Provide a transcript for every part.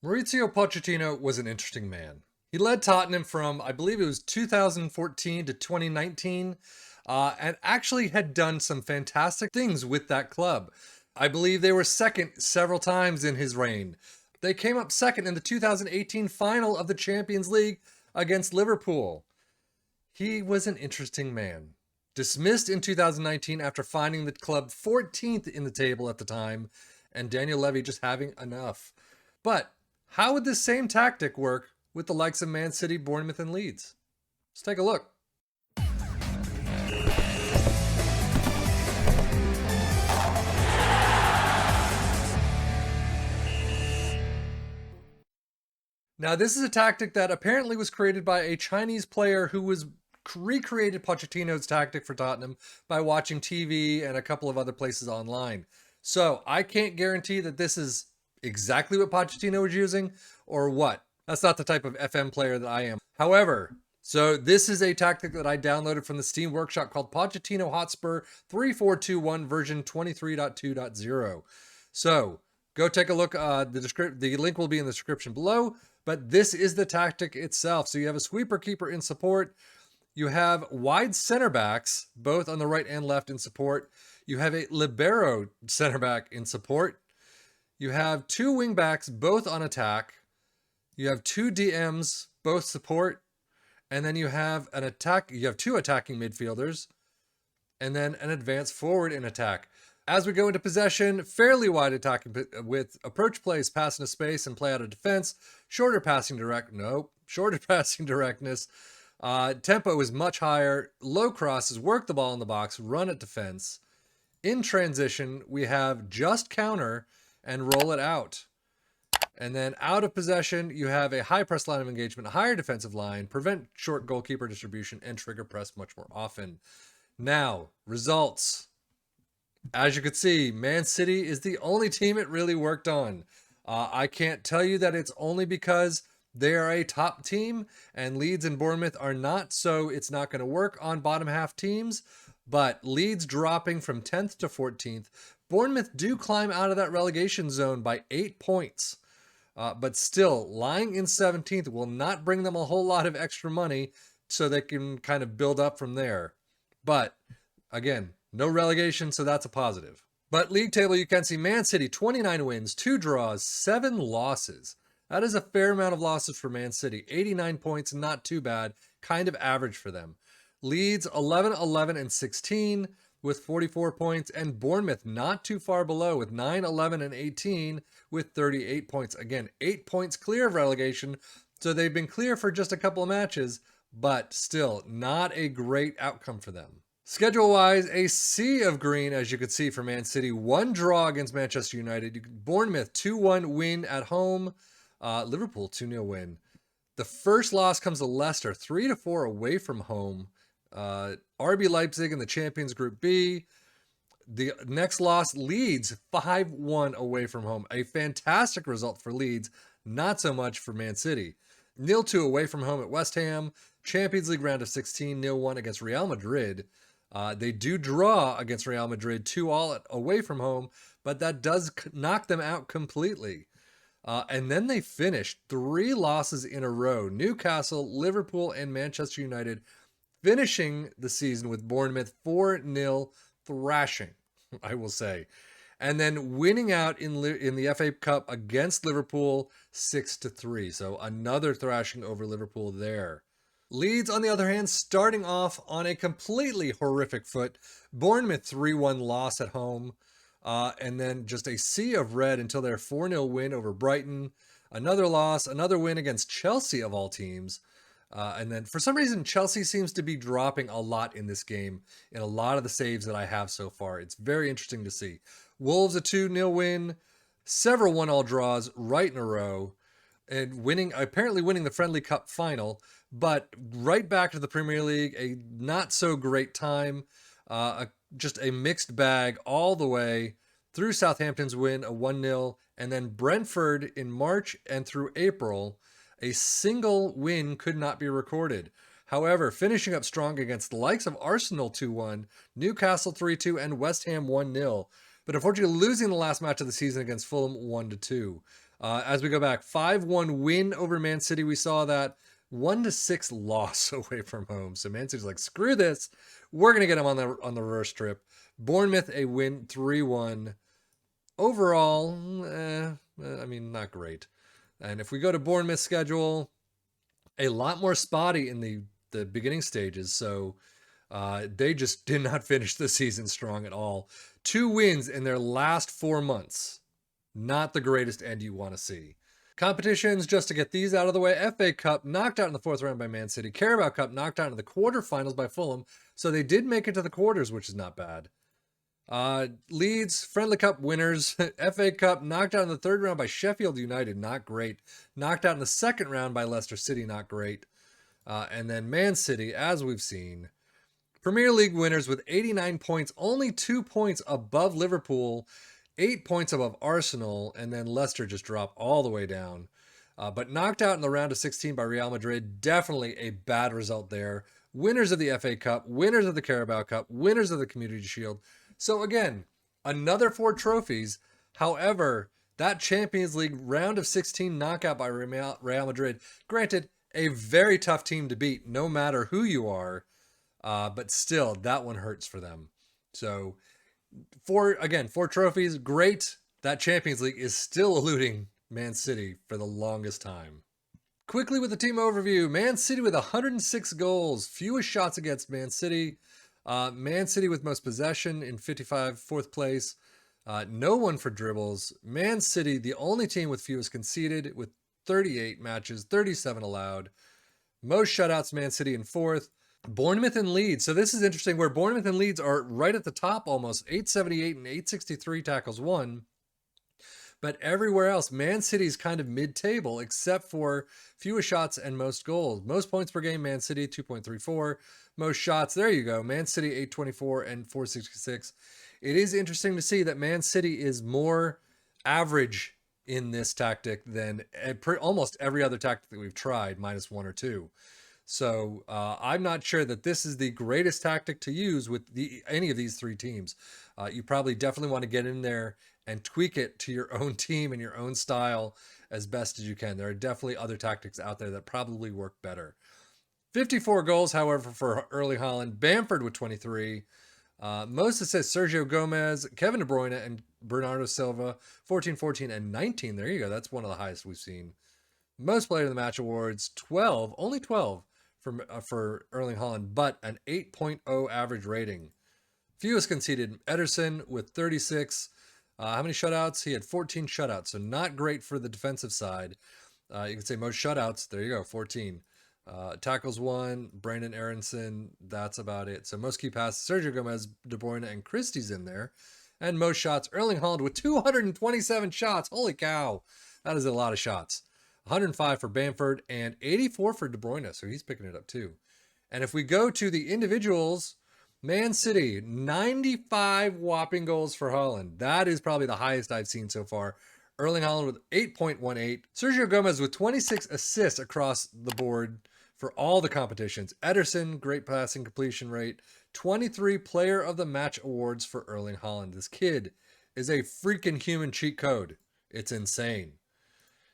Mauricio Pochettino was an interesting man. He led Tottenham from, I believe it was 2014 to 2019, and actually had done some fantastic things with that club. I believe they were second several times in his reign. They came up second in the 2018 final of the Champions League against Liverpool. He was an interesting man. Dismissed in 2019 after finding the club 14th in the table at the time, and Daniel Levy just having enough. But how would this same tactic work with the likes of Man City, Bournemouth, and Leeds? Let's take a look. Now, this is a tactic that apparently was created by a Chinese player who was recreated Pochettino's tactic for Tottenham by watching TV and a couple of other places online. So I can't guarantee that this is exactly what Pochettino was using or what. That's not the type of FM player that I am. However, so this is a tactic that I downloaded from the Steam Workshop called Pochettino Hotspur 3421 version 23.2.0. So go take a look. The link will be in the description below. But this is the tactic itself. So you have a sweeper keeper in support. You have wide center backs, both on the right and left in support. You have a libero center back in support. You have two wing backs, both on attack. You have two DMs, both support. And then you have you have two attacking midfielders. And then an advanced forward in attack. As we go into possession, fairly wide attacking with approach plays, pass into space and play out of defense. Shorter passing directness. Tempo is much higher. Low crosses, work the ball in the box, run at defense. In transition, we have just counter and roll it out. And then out of possession, you have a high press line of engagement, a higher defensive line, prevent short goalkeeper distribution, and trigger press much more often. Now, results. As you can see, Man City is the only team it really worked on. I can't tell you that it's only because they are a top team and Leeds and Bournemouth are not, so it's not going to work on bottom half teams. But Leeds dropping from 10th to 14th. Bournemouth do climb out of that relegation zone by 8 points. But still, lying in 17th will not bring them a whole lot of extra money so they can kind of build up from there. But again, no relegation, so that's a positive. But league table, you can see Man City, 29 wins, 2 draws, 7 losses. That is a fair amount of losses for Man City. 89 points, not too bad. Kind of average for them. Leeds, 11, 11, and 16 with 44 points. And Bournemouth, not too far below with 9, 11, and 18 with 38 points. Again, 8 points clear of relegation. So they've been clear for just a couple of matches, but still not a great outcome for them. Schedule-wise, a sea of green, as you can see, for Man City. 1 draw against Manchester United. Bournemouth, 2-1 win at home. Liverpool, 2-0 win. The first loss comes to Leicester, 3-4 away from home. RB Leipzig in the Champions Group B. The next loss, Leeds, 5-1 away from home. A fantastic result for Leeds, not so much for Man City. 0-2 away from home at West Ham. Champions League round of 16, 0-1 against Real Madrid. They do draw against Real Madrid 2-all away from home, but that does knock them out completely. And then they finished 3 losses in a row. Newcastle, Liverpool, and Manchester United finishing the season with Bournemouth 4-0 thrashing, I will say. And then winning out in the FA Cup against Liverpool 6-3. So another thrashing over Liverpool there. Leeds, on the other hand, starting off on a completely horrific foot. Bournemouth 3-1 loss at home. And then just a sea of red until their 4-0 win over Brighton. Another loss, another win against Chelsea of all teams. And then for some reason, Chelsea seems to be dropping a lot in this game in a lot of the saves that I have so far. It's very interesting to see. Wolves a 2-0 win, several 1-all draws right in a row, and apparently winning the Friendly Cup final, but right back to the Premier League, a not so great time, just a mixed bag all the way through Southampton's win, a 1-0, and then Brentford in March and through April, a single win could not be recorded. However, finishing up strong against the likes of Arsenal 2-1, Newcastle 3-2, and West Ham 1-0. But unfortunately losing the last match of the season against Fulham 1-2. As we go back, 5-1 win over Man City. We saw that 1-6 loss away from home. So Man City's like, screw this. We're gonna get them on the reverse trip. Bournemouth a win 3-1. Overall, I mean, not great. And if we go to Bournemouth's schedule, a lot more spotty in the beginning stages. So they just did not finish the season strong at all. 2 wins in their last 4 months. Not the greatest end you want to see. Competitions, just to get these out of the way. FA Cup knocked out in the 4th round by Man City. Carabao Cup knocked out in the quarterfinals by Fulham. So they did make it to the quarters, which is not bad. Leeds, Friendly Cup winners. FA Cup knocked out in the 3rd round by Sheffield United, not great. Knocked out in the 2nd round by Leicester City, not great. And then Man City, as we've seen. Premier League winners with 89 points, only 2 points above Liverpool, 8 points above Arsenal, and then Leicester just dropped all the way down. But knocked out in the round of 16 by Real Madrid, definitely a bad result there. Winners of the FA Cup, winners of the Carabao Cup, winners of the Community Shield. So again, another 4 trophies. However, that Champions League round of 16 knockout by Real Madrid, granted, a very tough team to beat, no matter who you are. But still, that one hurts for them. So, 4 trophies, great. That Champions League is still eluding Man City for the longest time. Quickly with the team overview, Man City with 106 goals, fewest shots against Man City. Man City with most possession in 55, 4th place. No one for dribbles. Man City, the only team with fewest conceded with 38 matches, 37 allowed. Most shutouts, Man City in 4th. Bournemouth and Leeds. So this is interesting where Bournemouth and Leeds are right at the top almost, 878 and 863 tackles won. But everywhere else, Man City's kind of mid-table except for fewest shots and most goals. Most points per game, Man City 2.34. Most shots, there you go. Man City 824 and 466. It is interesting to see that Man City is more average in this tactic than almost every other tactic that we've tried, minus 1 or 2. So I'm not sure that this is the greatest tactic to use with any of these 3 teams. You probably definitely want to get in there and tweak it to your own team and your own style as best as you can. There are definitely other tactics out there that probably work better. 54 goals, however, for Erling Haaland. Bamford with 23. Most assists, Sergio Gomez, Kevin De Bruyne, and Bernardo Silva. 14, 14, and 19. There you go. That's one of the highest we've seen. Most player of the match awards, 12. Only 12 for Erling Haaland, but an 8.0 average rating. Fewest conceded, Ederson with 36. How many shutouts? He had 14 shutouts, so not great for the defensive side. You can say most shutouts. There you go, 14. Tackles won, Brandon Aronson. That's about it. So most key passes, Sergio Gomez, De Bruyne, and Christie's in there. And most shots, Erling Haaland with 227 shots. Holy cow. That is a lot of shots. 105 for Bamford and 84 for De Bruyne, so he's picking it up too. And if we go to the individuals, Man City, 95 whopping goals for Haaland. That is probably the highest I've seen so far. Erling Haaland with 8.18. Sergio Gomez with 26 assists across the board for all the competitions. Ederson, great passing completion rate. 23 Player of the Match awards for Erling Haaland. This kid is a freaking human cheat code. It's insane.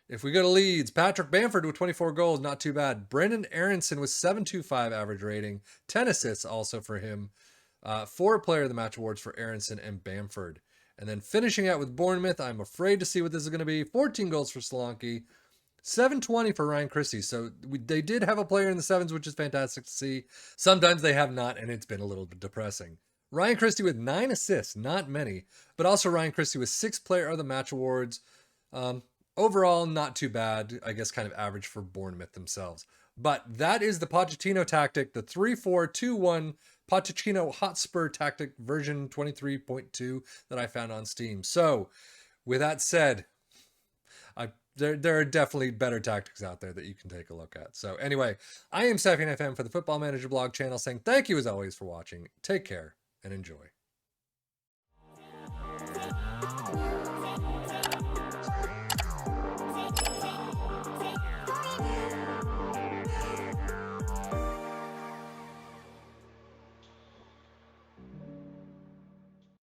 If we go to Leeds, Patrick Bamford with 24 goals, not too bad. Brendan Aronson with 7.25 average rating, 10 assists also for him. 4 Player of the Match awards for Aronson and Bamford. And then finishing out with Bournemouth, I'm afraid to see what this is going to be. 14 goals for Solanke, 720 for Ryan Christie. So they did have a player in the 7s, which is fantastic to see. Sometimes they have not, and it's been a little bit depressing. Ryan Christie with 9 assists, not many, but also Ryan Christie with 6 Player of the Match awards. Overall, not too bad. I guess kind of average for Bournemouth themselves. But that is the Pochettino tactic, the 3-4-2-1 Pochettino Hotspur tactic version 23.2 that I found on Steam. So, with that said, there are definitely better tactics out there that you can take a look at. So anyway, I am Sapien FM for the Football Manager blog channel saying thank you as always for watching. Take care and enjoy.